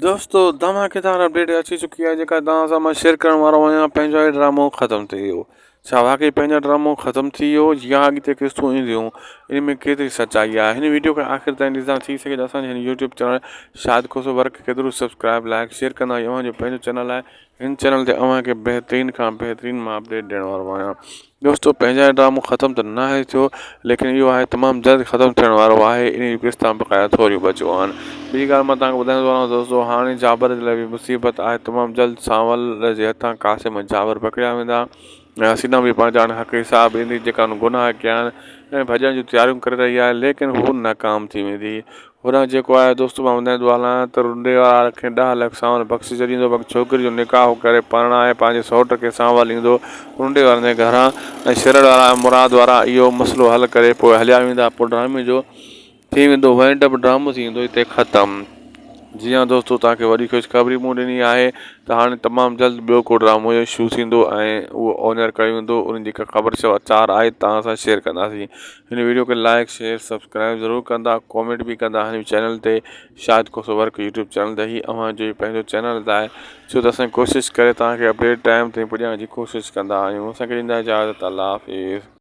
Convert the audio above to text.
दोस्तों धमाकेदार अपडेट अची चुकी है जेका तव्हां सां मां शेयर करण वारो आहियां। पंहिंजो इहो ड्रामो ख़तमु थी वियो। छा वाकई पंहिंजो ड्रामो ख़तमु थी वियो या अॻिते क़िस्तूं ईंदियूं, इन में केतिरी सचाई आहे? हिन वीडियो खे आख़िर ताईं ॾिसंदा थी सघे त असांजे हिन यूट्यूब चैनल शायदि कोसो वर्क केतिरो सब्सक्राइब लाइक शेयर कंदा आहियूं। अव्हांजो पंहिंजो चैनल आहे, हिन चैनल ते अव्हांखे बहितरीन खां बहितरीन मां अपडेट ॾियण वारो आहियां। दोस्तों पंहिंजा ड्रामो ख़तमु त न आहे थियो, लेकिन इहो आहे तमामु जल्द ख़तमु थियण वारो आहे। इन जी क़िस्तां बक़ाया थोरियूं बचियूं आहिनि। ॿी ॻाल्हि मां तव्हांखे ॿुधाईंदो वञां दोस्तों, हाणे जाबर जे लाइ बि मुसीबत आहे। तमामु जल्द सांवल जे हथां क़ासिम जाबर पकड़िया वेंदा ऐं हसीना बि पंहिंजा हक़ हिसाब ईंदी जेका गुनाह कया आहिनि ऐं भॼण जूं तयारियूं करे रही आहे, लेकिन हू नाकाम थी वेंदी। हुन जेको आहे दोस्तों मां ॿुधाईंदो हलां त रुंडे वारा खे 10 लख सांवल बख़्शिश ॾींदो। छोकिरी जो निकाह करे परणाए पंहिंजे सौट खे सांवल ईंदो रुंडे वारनि जे घरां, ऐं शरड़ वारा मुराद वारा इहो मसइलो हल करे पोइ हलिया वेंदा। पोइ ड्रामे जो थी वेंदो वाइंड अप, ड्रामो थी वेंदो हिते ख़तमु। जी हाँ दोस्तों, तव्हांखे वॾी ख़ुशख़बरी मूं ॾिनी आहे त हाणे तमामु जल्द ॿियो को ड्रामो जो शू थींदो ऐं उहो ऑनर कयो वेंदो। उन जी का ख़बर समाचार आहे तव्हां सां शेयर कंदासीं। हिन वीडियो खे लाइक शेयर सब्सक्राइब ज़रूरु कंदा, कॉमेंट बि कंदा हिन चैनल ते। शायदि कोसो वर्क यूट्यूब चैनल ते ई अव्हांजो पंहिंजो चैनल आहे, छो त असां कोशिशि करे तव्हांखे अपडेट टाइम ते पुॼाइण जी कोशिशि कंदा आहियूं। असांखे ॾींदा इजाज़त, अल्लाह हाफ़िज़।